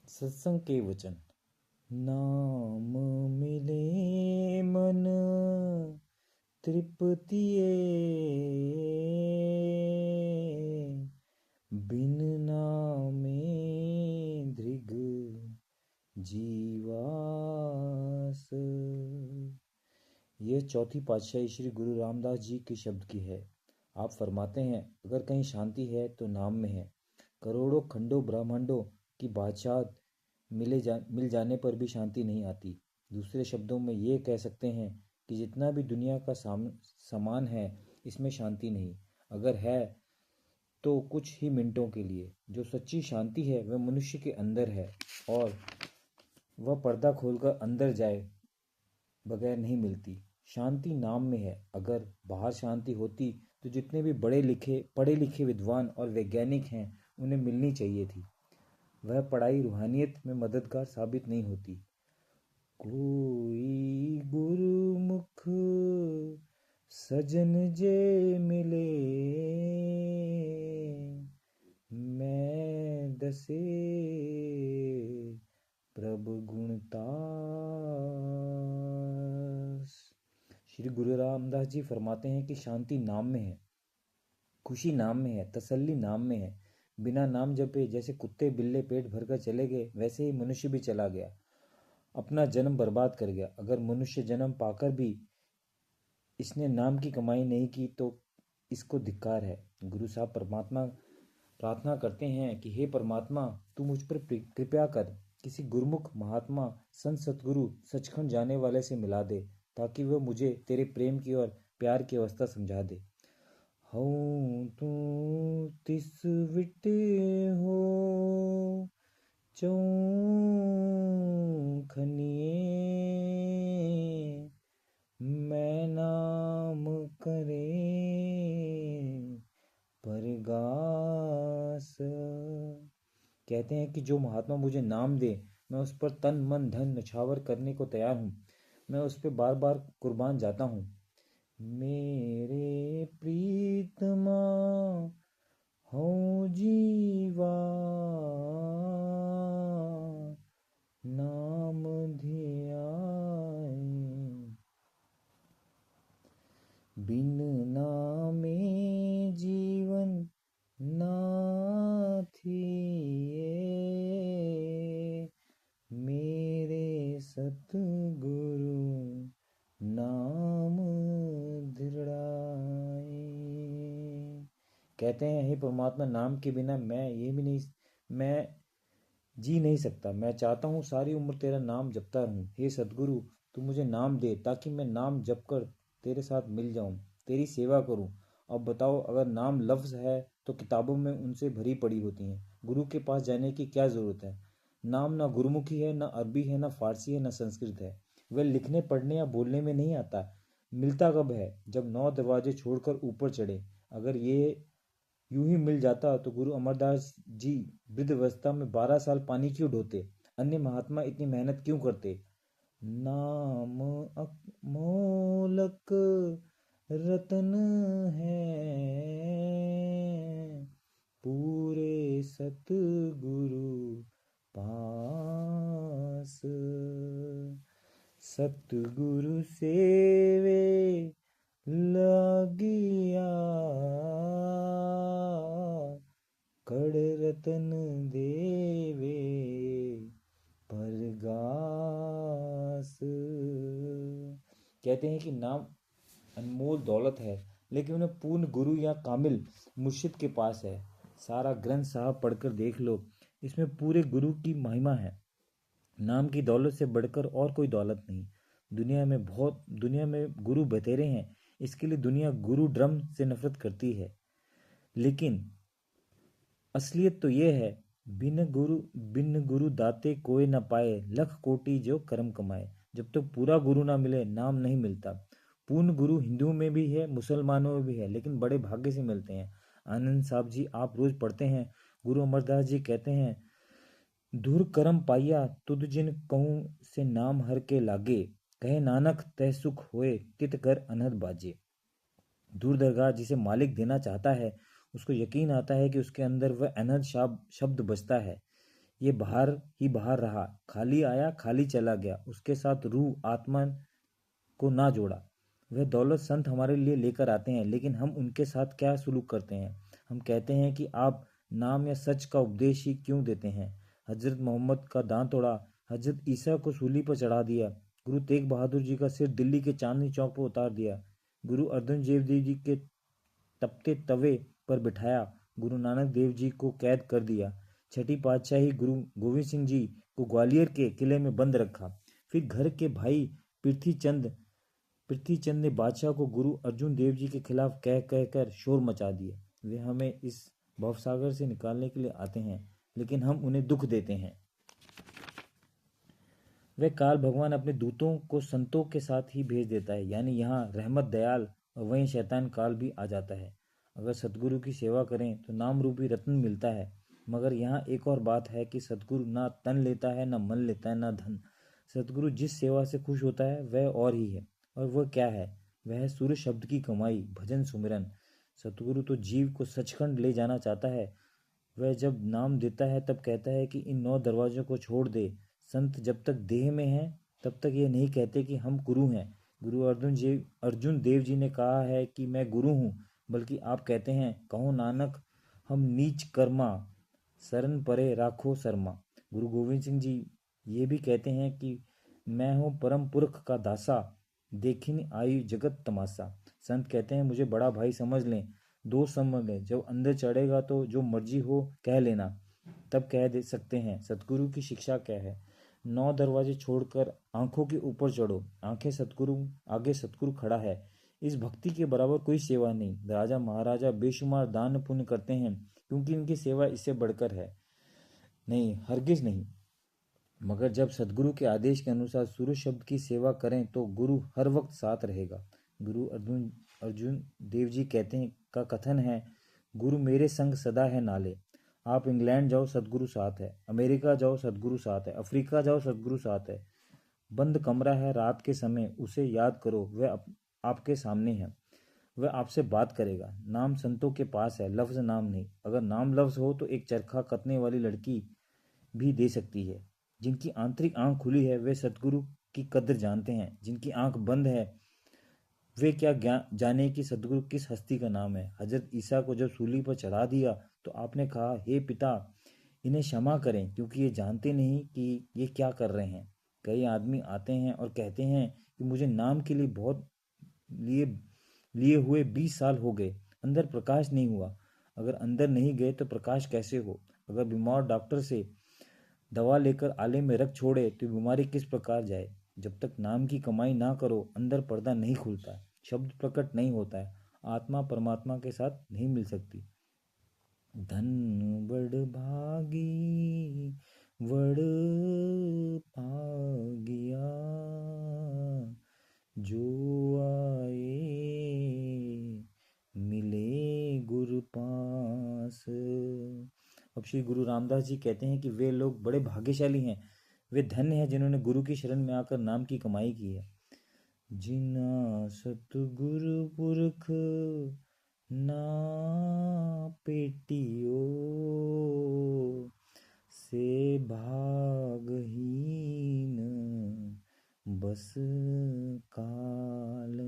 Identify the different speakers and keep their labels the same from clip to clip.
Speaker 1: सत्संग के वचन। नाम मिले मन तृप्तिए, बिन नामे दृग जीवास। यह चौथी पातशाही श्री गुरु रामदास जी के शब्द की है। आप फरमाते हैं, अगर कहीं शांति है तो नाम में है। करोड़ों खंडों ब्रह्मांडों की बादशाह मिल जाने पर भी शांति नहीं आती। दूसरे शब्दों में ये कह सकते हैं कि जितना भी दुनिया का सामान है, इसमें शांति नहीं। अगर है तो कुछ ही मिनटों के लिए। जो सच्ची शांति है वह मनुष्य के अंदर है, और वह पर्दा खोलकर अंदर जाए बगैर नहीं मिलती। शांति नाम में है। अगर बाहर शांति होती तो जितने भी पढ़े लिखे विद्वान और वैज्ञानिक हैं, उन्हें मिलनी चाहिए थी। वह पढ़ाई रूहानियत में मददगार साबित नहीं होती। कोई गुरुमुख सजन जे मिले, मैं दसे प्रभु गुणतास। श्री गुरु रामदास जी फरमाते हैं कि शांति नाम में है, खुशी नाम में है, तसल्ली नाम में है। बिना नाम जपे जैसे कुत्ते बिल्ले पेट भरकर चले गए, वैसे ही मनुष्य भी चला गया, अपना जन्म बर्बाद कर गया। अगर मनुष्य जन्म पाकर भी इसने नाम की कमाई नहीं की तो इसको धिक्कार है। गुरु साहब परमात्मा प्रार्थना करते हैं कि हे परमात्मा, तू मुझ पर कृपया कर, किसी गुरुमुख महात्मा संत सतगुरु सचखंड जाने वाले से मिला दे, ताकि वह मुझे तेरे प्रेम की और प्यार की अवस्था समझा दे। हऊँ तू तिस विट हो चौखनिए, मैं नाम करे परगास। कहते हैं कि जो महात्मा मुझे नाम दे, मैं उस पर तन मन धन नछावर करने को तैयार हूँ। मैं उस पर बार बार कुर्बान जाता हूँ। मेरे प्रीतमा हो जीवा, नाम धियाए, बिन नामे जीवन नाथिए, मेरे सतगुरु नाम दृढ़ाए। कहते हैं, हे परमात्मा, नाम के बिना मैं जी नहीं सकता। मैं चाहता हूँ सारी उम्र तेरा नाम जपता रहूं। हे सदगुरु, तू मुझे नाम दे ताकि मैं नाम जप कर तेरे साथ मिल जाऊं, तेरी सेवा करूं। अब बताओ, अगर नाम लफ्ज़ है तो किताबों में उनसे भरी पड़ी होती हैं। गुरु के पास जाने की क्या ज़रूरत है? नाम ना गुरुमुखी है, ना अरबी है, ना फारसी है, ना संस्कृत है। वह लिखने पढ़ने या बोलने में नहीं आता। मिलता कब है? जब 9 दरवाजे छोड़कर ऊपर चढ़े। अगर ये यूं ही मिल जाता तो गुरु अमरदास जी वृद्धावस्था में 12 साल पानी क्यों ढोते? अन्य महात्मा इतनी मेहनत क्यों करते? नाम अमोलक रतन है, पूरे सतगुरु पास। सतगुरु सेवे लागिया, कड़ रतन देवे परगास। कहते हैं कि नाम अनमोल दौलत है, लेकिन उन्हें पूर्ण गुरु या कामिल मुर्शिद के पास है। सारा ग्रंथ साहब पढ़कर देख लो, इसमें पूरे गुरु की महिमा है। नाम की दौलत से बढ़कर और कोई दौलत नहीं। दुनिया में गुरु बतेरे हैं, इसके लिए दुनिया गुरु ड्रम से नफरत करती है। लेकिन असलियत तो ये है, बिन गुरु दाते कोई न पाए, लख कोटि जो कर्म कमाए। जब तक पूरा गुरु ना मिले, नाम नहीं मिलता। पूर्ण गुरु हिंदुओं में भी है, मुसलमानों में भी है, लेकिन बड़े भाग्य से मिलते हैं। आनंद साहब जी आप रोज पढ़ते हैं, गुरु अमरदास जी कहते हैं, धुर करम पाइया तुद जिन कहूँ से नाम हर के लागे, कहे नानक तह सुख होए तित कर अनहद बाजे। दूर दरगाह जिसे मालिक देना चाहता है, उसको यकीन आता है कि उसके अंदर वह अनहद शब्द बजता है। ये बाहर ही बाहर रहा, खाली आया खाली चला गया, उसके साथ रूह आत्मा को ना जोड़ा। वह दौलत संत हमारे लिए लेकर आते हैं, लेकिन हम उनके साथ क्या सलूक करते हैं? हम कहते हैं कि आप नाम या सच का उपदेश ही क्यों देते हैं? हजरत मोहम्मद का दांत तोड़ा, हजरत ईसा को सूली पर चढ़ा दिया, गुरु तेग बहादुर जी का सिर दिल्ली के चांदनी चौक पर उतार दिया, गुरु अर्जुन देव जी के तपते तवे पर बिठाया, गुरु नानक देव जी को कैद कर दिया, छठी पातशाही गुरु गोविंद सिंह जी को ग्वालियर के किले में बंद रखा। फिर घर के भाई पृथ्वीचंद ने बादशाह को गुरु अर्जुन देव जी के खिलाफ कह कह कर शोर मचा दिया। वे हमें इस भवसागर से निकालने के लिए आते हैं, लेकिन हम उन्हें दुख देते हैं। वह काल भगवान अपने दूतों को संतों के साथ ही भेज देता है, यानी यहाँ रहमत दयाल और वहीं शैतान काल भी आ जाता है। अगर सतगुरु की सेवा करें तो नाम रूपी रत्न मिलता है, मगर यहाँ एक और बात है कि सतगुरु ना तन लेता है, ना मन लेता है, ना धन। सतगुरु जिस सेवा से खुश होता है वह और ही है, और वह क्या है? वह है सूर्य शब्द की कमाई, भजन सुमिरन। सतगुरु तो जीव को सचखंड ले जाना चाहता है। वह जब नाम देता है तब कहता है कि इन 9 दरवाजों को छोड़ दे। संत जब तक देह में हैं तब तक ये नहीं कहते कि हम गुरु हैं। गुरु अर्जुन देव जी ने कहा है कि मैं गुरु हूँ, बल्कि आप कहते हैं, कहो नानक हम नीच कर्मा, शरण परे राखो शर्मा। गुरु गोविंद सिंह जी ये भी कहते हैं कि मैं हूँ परम पुरख का दासा, देखिन आयु जगत तमाशा। संत कहते हैं, मुझे बड़ा भाई समझ लें, दोस्त समझ लें, जब अंदर चढ़ेगा तो जो मर्जी हो कह लेना, तब कह दे सकते हैं। सतगुरु की शिक्षा क्या है? 9 दरवाजे छोड़कर आंखों के ऊपर चढ़ो। आंखें सतगुरु, आगे सतगुरु खड़ा है। इस भक्ति के बराबर कोई सेवा नहीं। राजा महाराजा बेशुमार दान पुण्य करते हैं, क्योंकि उनकी सेवा इससे बढ़कर है नहीं, हरगिज नहीं। मगर जब सदगुरु के आदेश के अनुसार सूर्य शब्द की सेवा करें तो गुरु हर वक्त साथ रहेगा। गुरु अर्जुन देव जी कहते हैं, का कथन है, गुरु मेरे संग सदा है नाले। आप इंग्लैंड जाओ सदगुरु साथ है, अमेरिका जाओ सदगुरु साथ है, अफ्रीका जाओ सदगुरु साथ है। बंद कमरा है रात के समय, उसे याद करो, वह आपके सामने है, वह आपसे बात करेगा। नाम संतों के पास है, लफ्ज नाम नहीं। अगर नाम लफ्ज हो तो एक चरखा कतने वाली लड़की भी दे सकती है। जिनकी आंतरिक आंख खुली है वे सतगुरु की कद्र जानते हैं, जिनकी आंख बंद है वे क्या जाने कि सतगुरु किस हस्ती का नाम है। हजरत ईसा को जब सूली पर चढ़ा दिया तो आपने कहा, हे पिता, इन्हें क्षमा करें, क्योंकि ये जानते नहीं कि ये क्या कर रहे हैं। कई आदमी आते हैं और कहते हैं कि मुझे नाम के लिए बहुत लिए लिए हुए 20 साल हो गए, अंदर प्रकाश नहीं हुआ। अगर अंदर नहीं गए तो प्रकाश कैसे हो? अगर बीमार डॉक्टर से दवा लेकर आले में रख छोड़े तो बीमारी किस प्रकार जाए? जब तक नाम की कमाई ना करो अंदर पर्दा नहीं खुलता, शब्द प्रकट नहीं होता है, आत्मा परमात्मा के साथ नहीं मिल सकती। धन बड़ भागी वड़ पागिया, जो आए मिले गुरु पास। अब श्री गुरु रामदास जी कहते हैं कि वे लोग बड़े भाग्यशाली हैं, वे धन्य हैं जिन्होंने गुरु की शरण में आकर नाम की कमाई की है। जिना सतगुरु पुरख ना पेटियो, से भागहीन बस काल।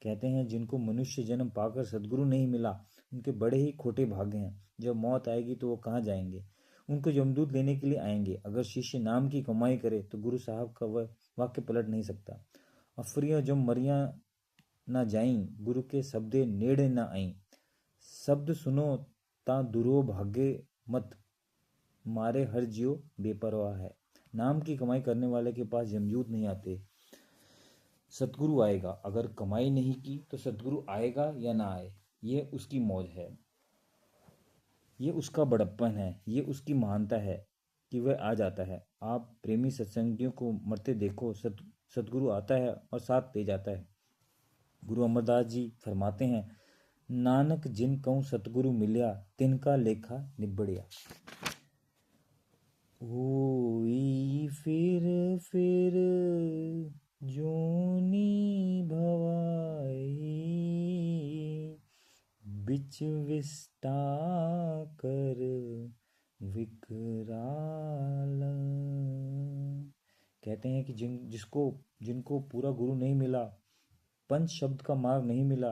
Speaker 1: कहते हैं, जिनको मनुष्य जन्म पाकर सदगुरु नहीं मिला उनके बड़े ही खोटे भाग्य हैं। जब मौत आएगी तो वो कहाँ जाएंगे? उनको यमदूत लेने के लिए आएंगे। अगर शिष्य नाम की कमाई करे तो गुरु साहब का वह वाक्य पलट नहीं सकता। अफरियाँ जो मरिया ना जाईं, गुरु के शब्दे नेड़े ना आईं। शब्द सुनो ता दुरो भाग्य मत, मारे हर जियो बेपरवाह है। नाम की कमाई करने वाले के पास यमदूत नहीं आते, सतगुरु आएगा। अगर कमाई नहीं की तो सतगुरु आएगा या ना आए, ये उसकी मौज है, ये उसका बड़प्पन है, ये उसकी महानता है कि वह आ जाता है। आप प्रेमी सत्संगियों को मरते देखो, सतगुरु आता है और साथ ले जाता है। गुरु अमरदास जी फरमाते हैं, नानक जिन कहूँ सतगुरु मिलिया, तिनका लेखा निबड़िया। होई फिर जोनी भवाई, बिच विस्टा कर विकराल। कहते हैं कि जिनको पूरा गुरु नहीं मिला, पंच शब्द का मार्ग नहीं मिला,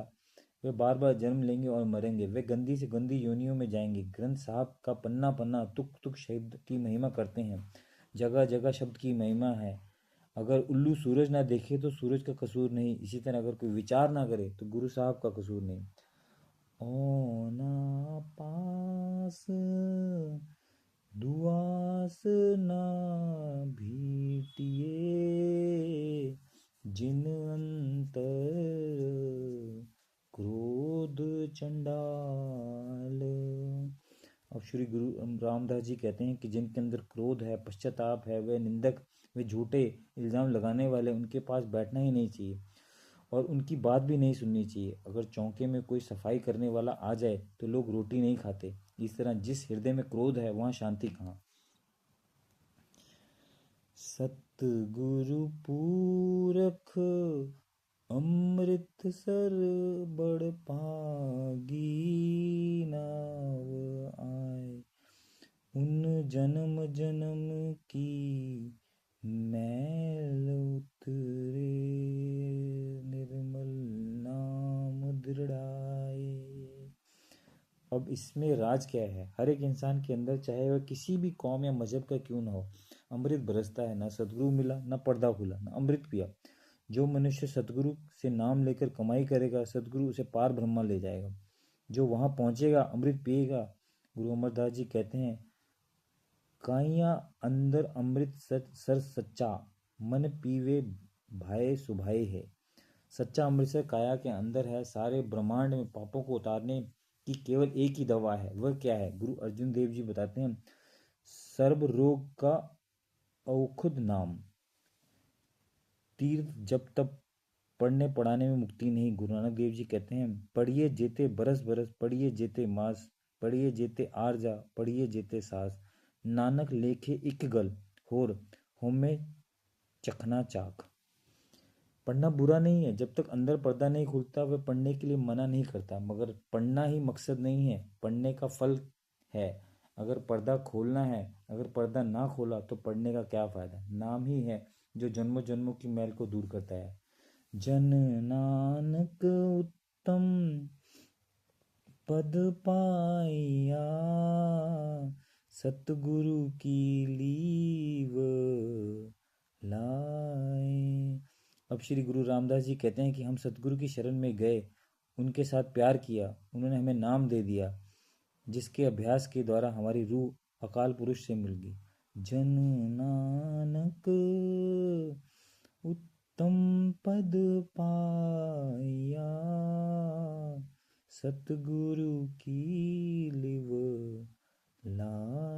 Speaker 1: वे बार बार जन्म लेंगे और मरेंगे। वे गंदी से गंदी योनियों में जाएंगे। ग्रंथ साहब का पन्ना पन्ना तुक तुक शब्द की महिमा करते हैं। जगह जगह शब्द की महिमा है। अगर उल्लू सूरज ना देखे तो सूरज का कसूर नहीं। इसी तरह अगर कोई विचार ना करे तो गुरु साहब का कसूर नहीं। ओ ना पास दुआस ना भीटिए, जिन अंतर क्रोध चंडाल। अब श्री गुरु रामदास जी कहते हैं कि जिनके अंदर क्रोध है, पश्चाताप है, वे निंदक, वे झूठे इल्ज़ाम लगाने वाले, उनके पास बैठना ही नहीं चाहिए और उनकी बात भी नहीं सुननी चाहिए। अगर चौके में कोई सफाई करने वाला आ जाए तो लोग रोटी नहीं खाते। इस तरह जिस हृदय में क्रोध है वहाँ शांति कहाँ। सतगुरु पूरख अमृतसर बड़ पागी, नाव आए उन जन्म जन्म की मैल उतरे, निर्मल नाम दृढ़ाए। अब इसमें राज क्या है? हर एक इंसान के अंदर, चाहे वह किसी भी कौम या मजहब का क्यों ना हो, अमृत बरसता है। ना सदगुरु मिला, ना पर्दा खुला, ना अमृत पिया। जो मनुष्य सतगुरु से नाम लेकर कमाई करेगा, सतगुरु उसे पार ब्रह्मा ले जाएगा। जो वहां पहुंचेगा अमृत पिएगा। गुरु अमरदास जी कहते हैं, काइया अंदर अमृत सर सच्चा, मन पीवे भाए सुभाए है। सच्चा अमृतसर काया के अंदर है। सारे ब्रह्मांड में पापों को उतारने की केवल एक ही दवा है। वह क्या है? गुरु अर्जुन देव जी बताते हैं, सर्व रोग का औखुद नाम। तीर्थ जब तब पढ़ने पढ़ाने में मुक्ति नहीं। गुरु नानक देव जी कहते हैं, पढ़िए जेते बरस बरस, पढ़िए जेते मास, पढ़िए जेते आरजा, पढ़िए जेते सास। नानक लेखे इक गल होर, होमे चखना चाक। पढ़ना बुरा नहीं है। जब तक अंदर पर्दा नहीं खुलता वह पढ़ने के लिए मना नहीं करता, मगर पढ़ना ही मकसद नहीं है, पढ़ने का फल है। अगर पर्दा खोलना है, अगर पर्दा ना खोला तो पढ़ने का क्या फ़ायदा? नाम ही है जो जन्मों जन्मों की मैल को दूर करता है। जन नानक उत्तम पद पाया, सतगुरु की लीव लाए। अब श्री गुरु रामदास जी कहते हैं कि हम सतगुरु की शरण में गए, उनके साथ प्यार किया, उन्होंने हमें नाम दे दिया, जिसके अभ्यास के द्वारा हमारी रूह अकाल पुरुष से मिल गई। जन नानक उत्तम पद पाया, सतगुरु की लिव लाए।